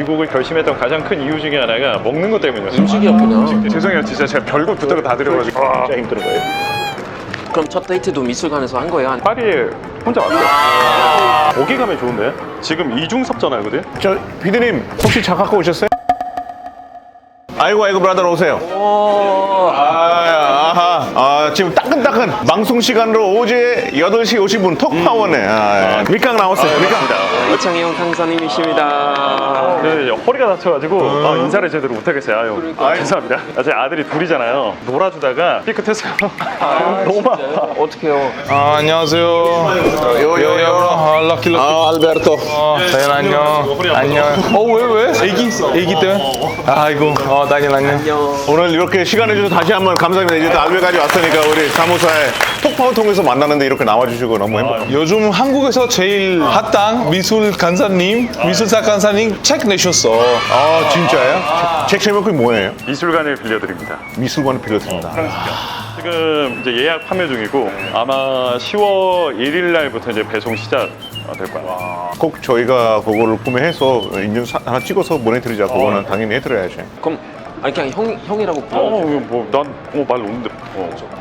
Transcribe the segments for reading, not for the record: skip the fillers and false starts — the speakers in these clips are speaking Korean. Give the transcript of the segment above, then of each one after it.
귀국을 결심했던 가장 큰 이유 중에 하나가 먹는 것 때문이었어요. 음식이었구나. 죄송해요, 진짜 제가 별거 부탁을 다 드려가지고 진짜 힘든 거예요. 그럼 첫 데이트도 미술관에서 한 거예요? 파리에 혼자 왔어요. 거기 가면 좋은데? 지금 이중섭전 알거든? 저 피디님 혹시 차 갖고 오셨어요? 아이고 브라더 오세요. 지금 따끈따끈 방송 시간으로 어제 8시 50분 톡파원에 밀강 나왔어요. 밀강. 이창희 형 강사님이십니다. 네, 허리가 다쳐가지고 인사를 제대로 못하겠어요. 아유, 죄송합니다. 제 아들이 둘이잖아요. 놀아주다가 삐끗했어요. 너무 아파. 어떡해요? 안녕하세요. 럭키. 알베르토. 다현 안녕. 왜? 애기 때문에? 아이고, 다현 안녕. 오늘 이렇게 시간 내주셔서 다시 한번 감사합니다. 이제 또 알베까지 왔으니까 우리 사무사에 톡파원 통해서 만났는데 이렇게 나와주시고 너무 행복합니다. 요즘 한국에서 제일 핫한 미술 간사님, 미술사 간사님 책 내셨어. 아 진짜요? 책 제목이 뭐예요? 미술관을 빌려드립니다. 미술관을 빌렸습니다. 지금 이제 예약 판매 중이고 아마 10월 1일 날부터 이제 배송 시작 될 거야. 꼭 저희가 그거를 구매해서 인증 하나 찍어서 보내드리자. 그거는 당연히 해드려야지. 그럼 아니 그냥 형이라고 불러. 말 놓는데.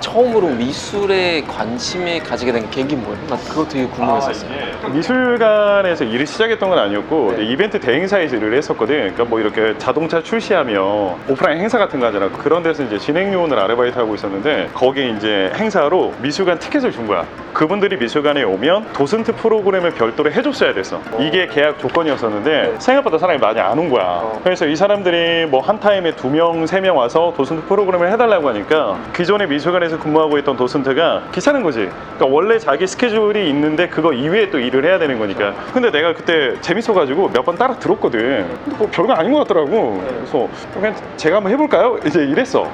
처음으로 미술에 관심에 가지게 된 계기 뭐예요? 나 그거 되게 궁금했었어요. 미술관에서 일을 시작했던 건 아니었고 이벤트 대행사에서 일을 했었거든. 그러니까 뭐 이렇게 자동차 출시하며 오프라인 행사 같은 거 하잖아. 그런 데서 이제 진행요원을 아르바이트 하고 있었는데 거기 이제 행사로 미술관 티켓을 준 거야. 그분들이 미술관에 오면 도슨트 프로그램을 별도로 해줬어야 됐어. 이게 계약 조건이었었는데 생각보다 사람이 많이 안 온 거야. 그래서 이 사람들이 뭐 한 타임에 2명, 3명 와서 도슨트 프로그램을 해달라고 하니까 기존에 미술관에서 근무하고 있던 도슨트가 귀찮은 거지. 그러니까 원래 자기 스케줄이 있는데 그거 이외에 또 일을 해야 되는 거니까. 근데 내가 그때 재밌어가지고 몇 번 따라 들었거든. 근데 뭐 별거 아닌 것 같더라고. 그래서 그냥 제가 한번 해볼까요? 이제 이랬어.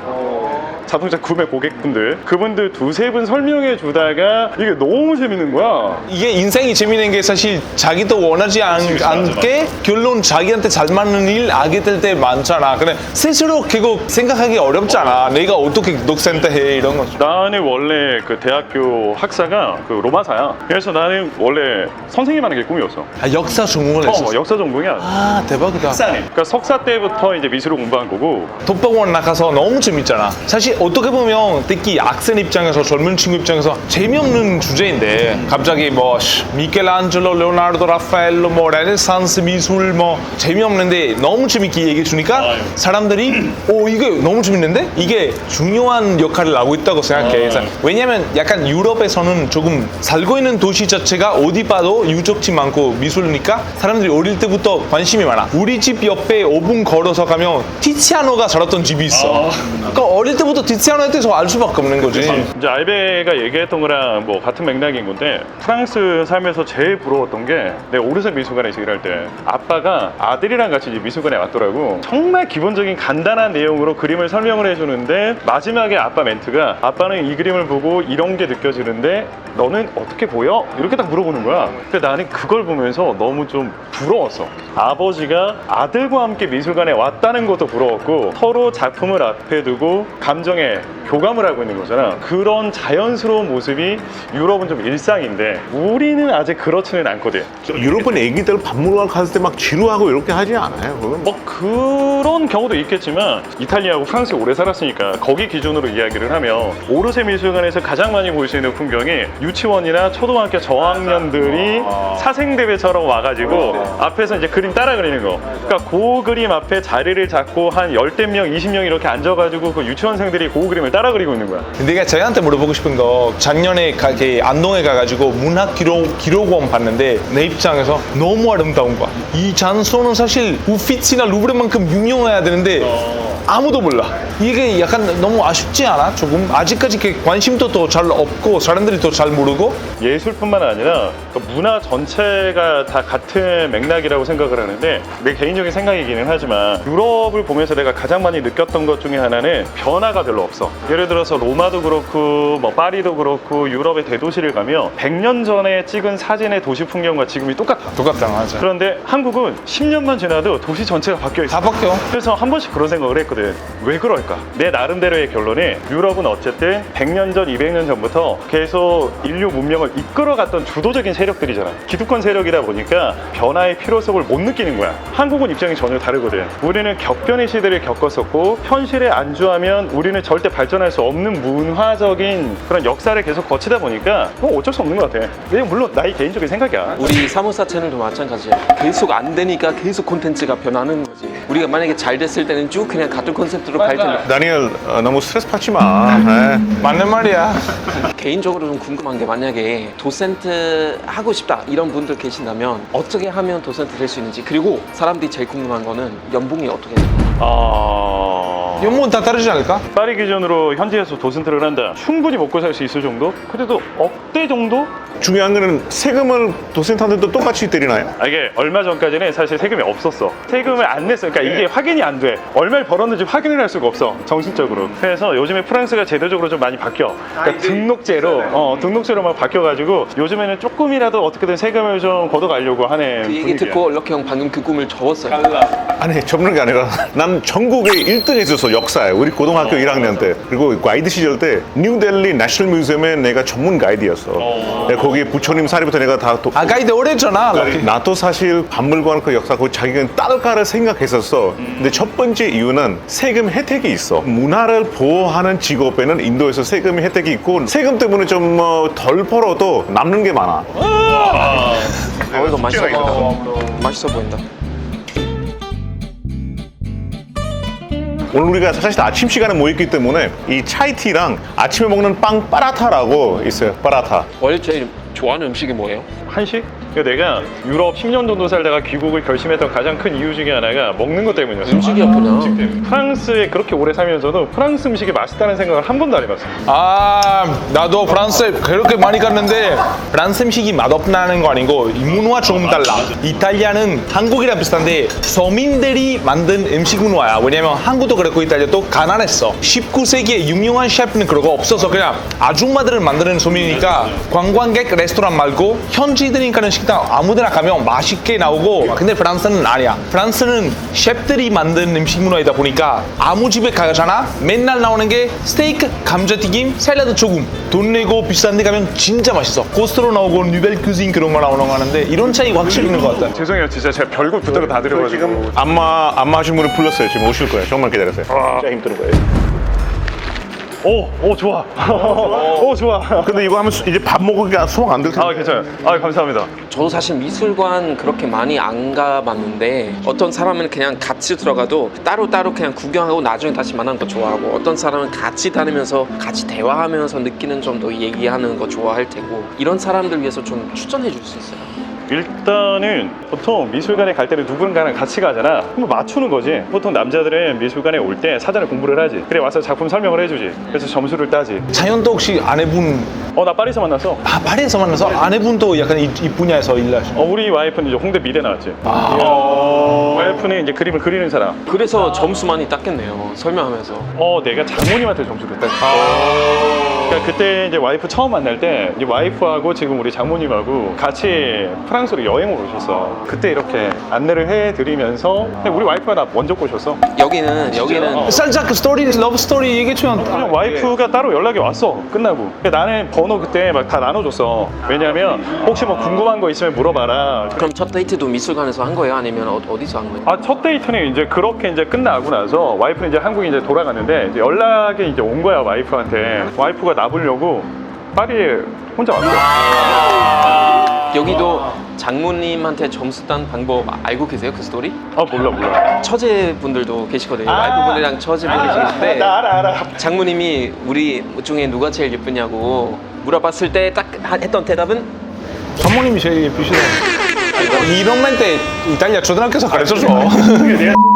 자동차 구매 고객분들 그분들 2-3분 설명해 주다가 이게 너무 재밌는 거야. 이게 인생이 재밌는 게 사실 자기도 원하지 않게 결론 자기한테 잘 맞는 일 하게 될 때 많잖아. 근데 스스로 그거 생각하기 어렵잖아. 내가 어떻게 독센터해 이런 거. 나는 원래 그 대학교 학사가 그 로마사야. 그래서 나는 원래 선생님 하는 게 꿈이었어. 역사 전공을 했었어. 역사 전공이야. 대박이다. 그러니까 석사 때부터 이제 미술을 공부한 거고. 독박원 나가서 너무 재밌잖아. 사실 어떻게 보면 특히 학생 입장에서 젊은 친구 입장에서 재미없는 주제인데 갑자기 뭐 미켈란젤로, 레오나르도, 라파엘로, 뭐 레네상스 미술 뭐 재미없는데 너무 재밌게 얘기해 주니까 사람들이 이게 너무 재밌는데 이게 중요한 역할을 하고 있다고 생각해. 왜냐면 약간 유럽에서는 조금 살고 있는 도시 자체가 어디 봐도 유적지 많고 미술이니까 사람들이 어릴 때부터 관심이 많아. 우리 집 옆에 5분 걸어서 가면 티치아노가 살았던 집이 있어. 그러니까 어릴 때부터 티치아노에 대해서 알 수밖에 없는 거지. 이제 알베가 얘기했던 거랑 뭐 같은 맥락인 건데 프랑스 살면서 제일 부러웠던 게 내가 오르세 미술관에서 일할 때 아빠가 아들이랑 같이 이제 미술관에 왔더라고. 정말 기본적인 간단한 내용으로 그림을 설명을 해주는데 마지막에 아빠 멘트가 아빠는 이 그림을 보고 이런 게 느껴지는데 너는 어떻게 보여? 이렇게 딱 물어보는 거야. 근데 나는 그걸 보면서 너무 좀 부러웠어. 아버지가 아들과 함께 미술관에 왔다는 것도 부러웠고 서로 작품을 앞에 두고 감정에 교감을 하고 있는 거잖아. 그런 자연스러운 모습이 유럽은 좀 일상인데 우리는 아직 그렇지는 않거든. 유럽은 애기들 박물관 갔을 때 막 지루하고 이렇게 하지 않아요? 그건 뭐 그런 경우도 있겠지만 이탈리아하고 프랑스에 오래 살았으니까 거기 기준으로 이야기를 하면 오르세 미술관에서 가장 많이 볼 수 있는 풍경이 유치원이나 초등학교 저학년들이 사생대회처럼 와가지고 앞에서 이제 그림 따라 그리는 거. 그러니까 그 그림 앞에 자리를 잡고 한 10대 명, 20명 이렇게 앉아가지고 그 유치원생들이 그 그림을 따라 그리고 있는 거야. 내가 저희한테 물어보고 싶은 거 작년에 안동에 가가지고 문학기록원 봤는데 내 입장에서 너무 아름다운 거야. 이 장소는 사실 우피치나 루브르만큼 유명해야 되는데 아무도 몰라. 이게 약간 너무 아쉽지 않아? 조금 아직까지 관심도 더 잘 없고 사람들이 더 잘 모르고. 예술뿐만 아니라 문화 전체가 다 같은 맥락이라고 생각을 하는데 내 개인적인 생각이기는 하지만 유럽을 보면서 내가 가장 많이 느꼈던 것 중에 하나는 변화가 별로 없어. 예를 들어서 로마도 그렇고 뭐 파리도 그렇고 유럽의 대도시를 가면 100년 전에 찍은 사진의 도시 풍경과 지금이 똑같아. 똑같다, 맞아. 그런데 한국은 10년만 지나도 도시 전체가 바뀌어 있어. 다 바뀌어. 그래서 한 번씩 그런 생각을 했거든. 왜 그럴까? 내 나름대로의 결론이 유럽은 어쨌든 100년 전, 200년 전부터 계속 인류 문명을 이끌어갔던 주도적인 세력들이잖아. 기득권 세력이다 보니까 변화의 필요성을 못 느끼는 거야. 한국은 입장이 전혀 다르거든. 우리는 격변의 시대를 겪었었고 현실에 안주하면 우리는 절대 발전할 수 없는 문화적인 그런 역사를 계속 거치다 보니까 어쩔 수 없는 것 같아. 이게 물론 나의 개인적인 생각이야. 우리 사무사 채널도 마찬가지야. 계속 안 되니까 계속 콘텐츠가 변하는 거지. 우리가 만약에 잘 됐을 때는 쭉 그냥 같은 콘셉트로 갈 텐데. 다니엘 너무 스트레스 받지 마. 에. 맞는 말이야. 개인적으로 좀 궁금한 게 만약에 도센트 하고 싶다 이런 분들 계신다면 어떻게 하면 도센트 될 수 있는지, 그리고 사람들이 제일 궁금한 거는 연봉이 어떻게 돼요? 연봉은 다 다르지 않을까? 파리 기준으로 현지에서 도슨트를 한다. 충분히 먹고 살 수 있을 정도? 그래도 억대 정도? 중요한 거는 세금을 도센트한테도 똑같이 때리나요? 이게 얼마 전까지는 사실 세금이 없었어. 세금을 안 냈어. 그러니까 이게 확인이 안 돼. 얼마를 벌었는지 확인을 할 수가 없어. 정신적으로. 그래서 요즘에 프랑스가 제도적으로 좀 많이 바뀌어. 그러니까 등록제로만 바뀌어가지고 요즘에는 조금이라도 어떻게든 세금을 좀 걷어가려고 하는 그 얘기 분위기야. 듣고 럭키 형 방금 그 꿈을 접었어요. 아니 접는 게 아니라 난 전국에 1등 했었어 역사에. 우리 고등학교 1학년 때. 그리고 가이드 시절 때 뉴델리 내셔널 뮤지엄에 내가 전문 가이드였어. 내가 거기 부처님 사리부터 내가 다 가이드 오래 했잖아. 럭키. 나도 사실 박물관 그 역사 그 자기는 딸까를 생각했었어. 근데 첫 번째 이유는 세금 혜택이 있어. 문화를 보호하는 직업에는 인도에서 세금 혜택이 있고 세금 때문에 좀 덜 벌어도 남는 게 많아. 이거 맛있어 보인다. 맛있어 보인다. 오늘 우리가 사실 아침 시간에 모였기 때문에 이 차이티랑 아침에 먹는 빵 빠라타라고 있어요. 빠라타. 원래 제일 좋아하는 음식이 뭐예요? 한식? 그러니까 내가 유럽 10년 정도 살다가 귀국을 결심했던 가장 큰 이유 중에 하나가 먹는 것 때문이었어. 음식이었구나. 프랑스에 그렇게 오래 살면서도 프랑스 음식이 맛있다는 생각을 한 번도 안 해봤어. 나도 프랑스에 그렇게 많이 갔는데 프랑스 음식이 맛없다는 거 아니고 이 문화 조금 달라. 이탈리아는 한국이랑 비슷한데 서민들이 만든 음식 문화야. 왜냐면 한국도 그랬고 이탈리아도 가난했어. 19세기에 유명한 셰프는 그런 거 없어서 그냥 아줌마들을 만드는 소민이니까 관광객 레스토랑 말고 현지인들이 가는 식당 아무데나 가면 맛있게 나오고. 근데 프랑스는 아니야. 프랑스는 셰프들이 만든 음식 문화이다 보니까 아무 집에 가잖아 맨날 나오는 게 스테이크, 감자튀김, 샐러드 조금. 돈 내고 비싼 데 가면 진짜 맛있어. 코스트로 나오고 뉴벨 큐진 그런 거 나오는 거 하는데 이런 차이 확실히 있는 것 같아. 죄송해요. 진짜 제가 별걸 부탁을 다 드려가지고. 지금 안마 하신 분을 불렀어요. 지금 오실 거예요. 조금만 기다리세요. 진짜 힘든 거예요. 오, 좋아. 오, 좋아. 근데 이거 하면 이제 밥 먹으기가 소화 안 될 텐데. 괜찮아요. 감사합니다. 저도 사실 미술관 그렇게 많이 안 가봤는데 어떤 사람은 그냥 같이 들어가도 따로따로 그냥 구경하고 나중에 다시 만나는 거 좋아하고, 어떤 사람은 같이 다니면서 같이 대화하면서 느끼는 점도 얘기하는 거 좋아할 테고, 이런 사람들 위해서 좀 추천해 줄 수 있어요? 일단은 보통 미술관에 갈 때는 누군가랑 같이 가잖아. 그럼 맞추는 거지. 보통 남자들은 미술관에 올 때 사전에 공부를 하지. 그래 와서 작품 설명을 해주지. 그래서 점수를 따지. 자연도 혹시 아내분 나 파리에서 만났어. 파리에서 만나서 아내분도 약간 이 분야에서 일하시고. 우리 와이프는 이제 홍대 미대 나왔지. 와이프는 이제 그림을 그리는 사람. 그래서 점수 많이 땄겠네요, 설명하면서. 내가 장모님한테 점수를 땄지. 그러니까 그때 이제 와이프 처음 만날 때 이제 와이프하고 지금 우리 장모님하고 같이 프랑스로 여행을 오셨어. 그때 이렇게 안내를 해드리면서 우리 와이프가 나 먼저 꼬셨어. 여기는 살짝 그 스토리, 러브 스토리 얘기해주면. 그냥 와이프가 따로 연락이 왔어. 끝나고. 나는 번호 그때 막 다 나눠줬어. 왜냐면 혹시 뭐 궁금한 거 있으면 물어봐라. 그럼 첫 데이트도 미술관에서 한 거예요? 아니면 어디서 한 거예요? 첫 데이트는 이제 그렇게 이제 끝나고 나서 와이프는 이제 한국에 이제 돌아갔는데 이제 연락이 이제 온 거야, 와이프한테. 와이프가 나 부르려고 파리에 혼자 왔어. 여기도 장모님한테 점수 딴 방법 알고 계세요? 그 스토리? 몰라. 처제분들도 계시거든요. 와이프분이랑 처제분이 계시는데 알아. 장모님이 우리 중에 누가 제일 예쁘냐고 물어봤을 때 딱 했던 대답은 장모님이 제일 예쁘시다. 이런 멘트 이탈리아 초등학교에서 가르쳐줘.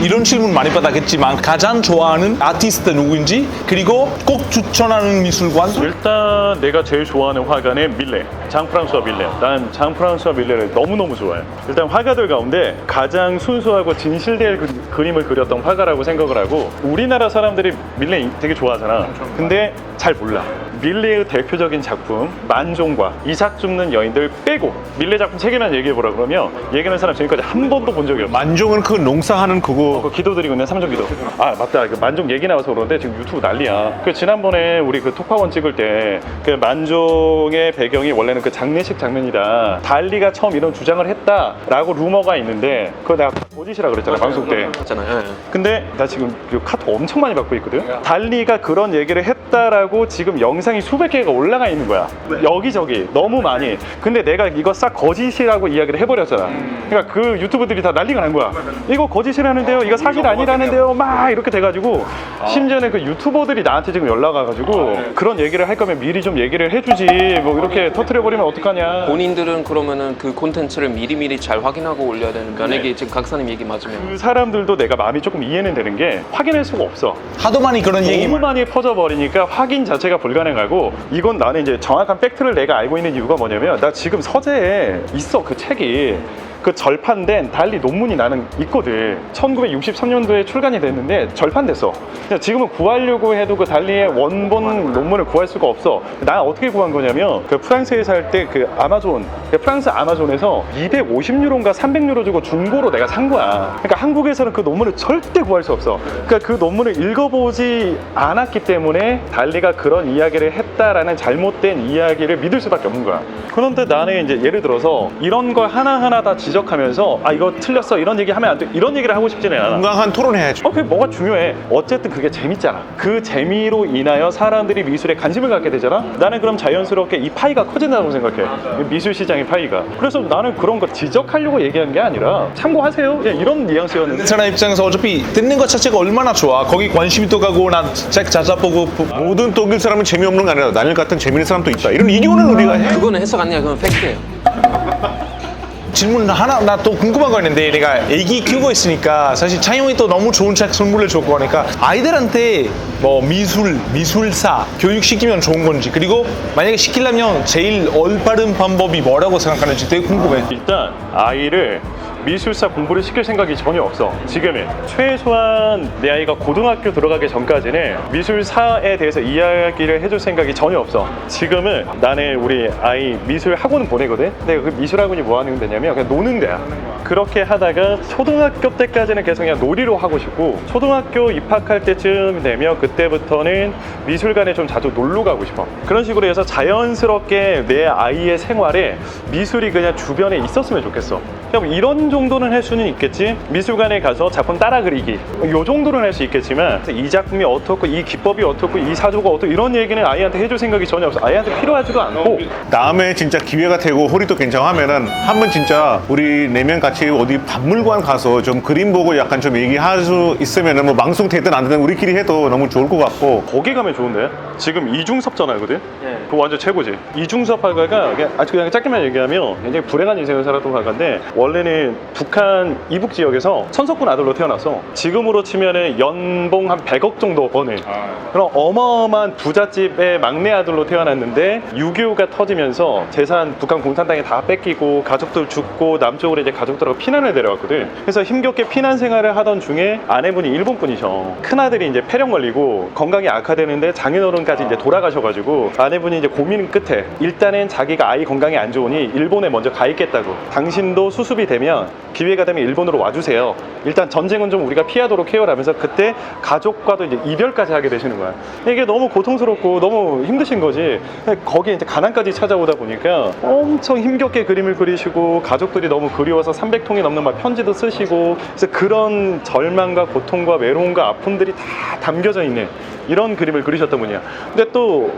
이런 질문 많이 받았겠지만 가장 좋아하는 아티스트 누구인지, 그리고 꼭 추천하는 미술관. 일단 내가 제일 좋아하는 화가는 밀레, 장프랑수아 밀레. 난 장프랑수아 밀레를 너무너무 좋아해. 일단 화가들 가운데 가장 순수하고 진실된 그림을 그렸던 화가라고 생각을 하고, 우리나라 사람들이 밀레 되게 좋아하잖아. 근데 잘 몰라. 밀레의 대표적인 작품 만종과 이삭 줍는 여인들 빼고 밀레 작품 세 개만 얘기해보라 그러면 있잖아요. 얘기하는 사람 지금까지 한 번도 본 적이 없어. 만종은 그 농사하는 그거 그 기도 드리고 있는 삼종기도. 아 맞다. 그 만종 얘기 나와서 그러는데 지금 유튜브 난리야. 그 지난번에 우리 그 톡파원 찍을 때 그 만종의 배경이 원래는 그 장례식 장면이다. 달리가 처음 이런 주장을 했다라고 루머가 있는데 그거 내가 거짓이라 그랬잖아 방송 때. 있잖아요. 근데 나 지금 그 카톡 엄청 많이 받고 있거든. 달리가 그런 얘기를 했다라고 지금 영상이 수백 개가 올라가 있는 거야. 여기저기 너무 많이. 근데 내가 이거 싹 거짓이라고 이야기를 해버렸잖아. 그러니까 그 유튜브들이 다 난리가 난 거야. 이거 거짓이라는데요, 이거 사실 아니라는데요, 막 이렇게 돼가지고 심지어는 그 유튜버들이 나한테 지금 연락 와가지고 그런 얘기를 할 거면 미리 좀 얘기를 해주지. 뭐 이렇게 터트려버리면 어떡하냐. 본인들은 그러면은 그 콘텐츠를 미리미리 잘 확인하고 올려야 되는 만약에 지금 각사님 얘기 맞으면 그 사람들도 내가 마음이 조금 이해는 되는 게 확인할 수가 없어. 하도 많이 그런 얘기 너무 많이 퍼져버리니까 확인 자체가 불가능하고 이건 나는 이제 정확한 팩트를 내가 알고 있는 이유가 뭐냐면 나 지금 서재에 있어 그 책이 그 절판된 달리 논문이 나는 있거든. 1963년도에 출간이 됐는데 절판됐어. 그냥 지금은 구하려고 해도 그 달리의 원본 논문을 구할 수가 없어. 나 어떻게 구한 거냐면 그 프랑스에 살 때 그 아마존, 그 프랑스 아마존에서 250유로인가 300유로 주고 중고로 내가 산 거야. 그러니까 한국에서는 그 논문을 절대 구할 수 없어. 그러니까 그 논문을 읽어보지 않았기 때문에 달리가 그런 이야기를 했다라는 잘못된 이야기를 믿을 수밖에 없는 거야. 그런데 나는 이제 예를 들어서 이런 걸 하나하나 다 지적하면서 아 이거 틀렸어 이런 얘기 하면 안 돼 이런 얘기를 하고 싶지는 않아. 건강한 토론해야죠. 그게 뭐가 중요해. 어쨌든 그게 재밌잖아. 그 재미로 인하여 사람들이 미술에 관심을 갖게 되잖아. 나는 그럼 자연스럽게 이 파이가 커진다고 생각해. 미술 시장의 파이가. 그래서 나는 그런 거 지적하려고 얘기한 게 아니라 참고하세요. 그냥 이런 뉘앙스였는데. 사람 입장에서 어차피 듣는 것 자체가 얼마나 좋아. 거기 관심이 또 가고 난 책 찾아보고 모든 독일 사람은 재미없는 게 아니라 나를 같은 재밌는 사람도 있다. 이런 이견을 우리가 해. 그거는 해석 아니야. 그건 팩트예요. 질문 하나 나 또 궁금한 거 있는데 내가 애기 키우고 있으니까 사실 창용이 또 너무 좋은 책 선물해 줄 거니까 아이들한테 뭐 미술사 교육시키면 좋은 건지 그리고 만약에 시키려면 제일 올바른 방법이 뭐라고 생각하는지 되게 궁금해. 일단 아이를 미술사 공부를 시킬 생각이 전혀 없어. 지금은 최소한 내 아이가 고등학교 들어가기 전까지는 미술사에 대해서 이야기를 해줄 생각이 전혀 없어. 지금은 나는 우리 아이 미술 학원은 보내거든. 근데 그 미술 학원이 뭐 하는 데냐면 그냥 노는 데야. 그렇게 하다가 초등학교 때까지는 계속 그냥 놀이로 하고 싶고 초등학교 입학할 때쯤 되면 그때부터는 미술관에 좀 자주 놀러 가고 싶어. 그런 식으로 해서 자연스럽게 내 아이의 생활에 미술이 그냥 주변에 있었으면 좋겠어. 그냥 이런 정도는 할 수는 있겠지. 미술관에 가서 작품 따라 그리기 이 정도는 할 수 있겠지만 이 작품이 어떻고 이 기법이 어떻고 이 사조가 어떻고 이런 얘기는 아이한테 해줄 생각이 전혀 없어. 아이한테 필요하지도 않고. 다음에 진짜 기회가 되고 허리도 괜찮으면은 한번 진짜 우리 4명 같이 어디 박물관 가서 좀 그림 보고 약간 좀 얘기할 수 있으면은 뭐 방송 되든 안 되든 우리끼리 해도 너무 좋을 것 같고. 거기 가면 좋은데. 지금 이중섭 전화거든. 네. 그거 완전 최고지. 이중섭 화가가 아주 그냥 짧게만 얘기하면 굉장히 불행한 인생을 살았던 화가인데 원래는 북한 이북 지역에서 천석군 아들로 태어나서 지금으로 치면은 연봉 한 100억 정도 버는 그런 어마어마한 부잣집의 막내 아들로 태어났는데 6.25가 터지면서 재산 북한 공산당에 다 뺏기고 가족들 죽고 남쪽으로 이제 가족들하고 피난을 내려왔거든. 그래서 힘겹게 피난 생활을 하던 중에 아내분이 일본 분이셔. 큰아들이 이제 폐렴 걸리고 건강이 악화되는데 장인어른까지 이제 돌아가셔가지고 아내분이 이제 고민 끝에 일단은 자기가 아이 건강이 안 좋으니 일본에 먼저 가 있겠다고. 당신도 수습이 되면 기회가 되면 일본으로 와주세요. 일단 전쟁은 좀 우리가 피하도록 해요 라면서 그때 가족과도 이제 이별까지 하게 되시는 거야. 이게 너무 고통스럽고 너무 힘드신 거지. 거기에 이제 가난까지 찾아오다 보니까 엄청 힘겹게 그림을 그리시고 가족들이 너무 그리워서 300통이 넘는 막 편지도 쓰시고 그래서 그런 절망과 고통과 외로움과 아픔들이 다 담겨져 있는 이런 그림을 그리셨던 분이야. 근데 또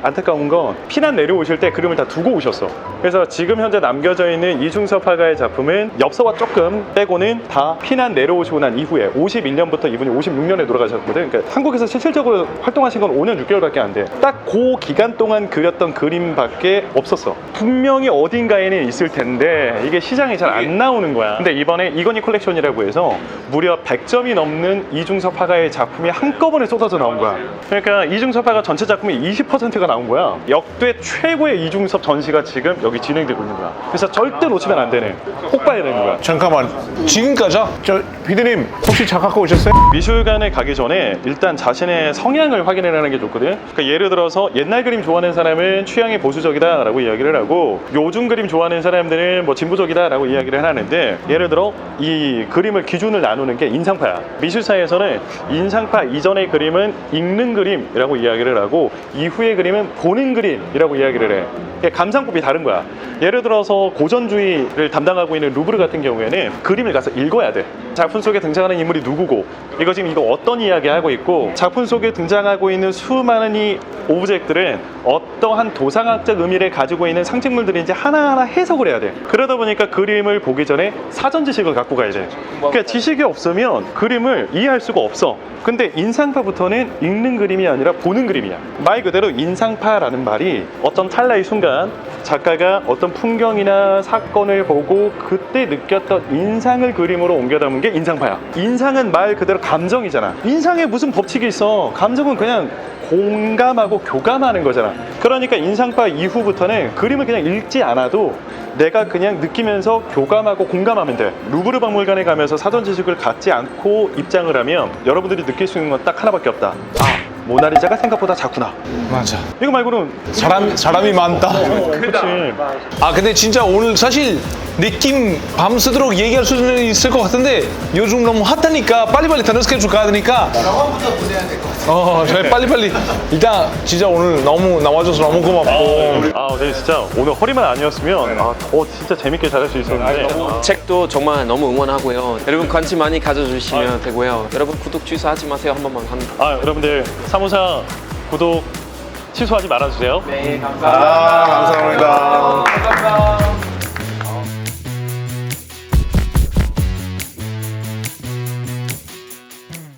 안타까운 건 피난 내려오실 때 그림을 다 두고 오셨어. 그래서 지금 현재 남겨져 있는 이중섭 화가의 작품은 엽서와 조금 빼고는 다 피난 내려오시고 난 이후에 51년부터 이분이 56년에 돌아가셨거든. 그러니까 한국에서 실질적으로 활동하신 건 5년 6개월밖에 안 돼. 딱 그 기간 동안 그렸던 그림밖에 없었어. 분명히 어딘가에는 있을 텐데 이게 시장에 잘 안 나오는 거야. 근데 이번에 이건희 컬렉션이라고 해서 무려 100점이 넘는 이중섭 화가의 작품이 한꺼번에 쏟아져 나온 거야. 그러니까 이중섭 화가 전체 작품의 20%가 나온 거야. 역대 최고의 이중섭 전시가 지금 여기 진행되고 있는 거야. 그래서 절대 놓치면 안 되는, 꼭 봐야 되는 거야. 잠깐만. 지금까지? 저 피디님 혹시 차 갖고 오셨어요? 미술관에 가기 전에 일단 자신의 성향을 확인해내는 게 좋거든. 그러니까 예를 들어서 옛날 그림 좋아하는 사람은 취향이 보수적이다라고 이야기를 하고, 요즘 그림 좋아하는 사람들은 뭐 진보적이다라고 이야기를 하는데, 예를 들어 이 그림을 기준을 나누는 게 인상파야. 미술사에서는 인상파 이전의 그림은 읽는 그림이라고 이야기를 하고, 이후의 그림은 보는 그림이라고 이야기를 해. 이게 감상법이 다른 거야. 예를 들어서 고전주의를 담당하고 있는 루브르 같은 경우에는 그림을 가서 읽어야 돼. 작품 속에 등장하는 인물이 누구고, 이거 지금 이거 어떤 이야기 하고 있고, 작품 속에 등장하고 있는 수많은 이 오브젝트들은 어떠한 도상학적 의미를 가지고 있는 상징물들인지 하나하나 해석을 해야 돼. 그러다 보니까 그림을 보기 전에 사전 지식을 갖고 가야 돼. 그러니까 지식이 없으면 그림을 이해할 수가 없어. 근데 인상파부터는 읽는 그림이 아니라 보는 그림이야. 말 그대로 인상파라는 말이 어떤 찰나의 순간 작가가 어떤 풍경이나 사건을 보고 그때 느꼈던 인상을 그림으로 옮겨 담은 게 인상파야. 인상은 말 그대로 감정이잖아. 인상에 무슨 법칙이 있어. 감정은 그냥 공감하고 교감하는 거잖아. 그러니까 인상파 이후부터는 그림을 그냥 읽지 않아도 내가 그냥 느끼면서 교감하고 공감하면 돼. 루브르 박물관에 가면서 사전 지식을 갖지 않고 입장을 하면 여러분들이 느낄 수 있는 건 딱 하나밖에 없다. 아, 모나리자가 생각보다 작구나. 맞아. 이거 말고는 사람이 많다. 그렇지. 아 근데 진짜 오늘 사실 느낌 밤새도록 얘기할 수는 있을 것 같은데 요즘 너무 핫하니까 빨리빨리 다른 스케줄 가야 되니까 영화부터 보내야 될 것 같아요. 저희 빨리빨리 일단 진짜 오늘 너무 나와줘서 너무 고맙고 아, 네, 진짜 오늘 허리만 아니었으면 더 진짜 재밌게 잘할 수 있었는데. 책도 정말 너무 응원하고요. 여러분 관심 많이 가져주시면 되고요. 여러분 구독 취소하지 마세요. 한 번만 합니다. 여러분들 사무사 구독 취소하지 말아주세요. 네, 감사합니다. 감사합니다.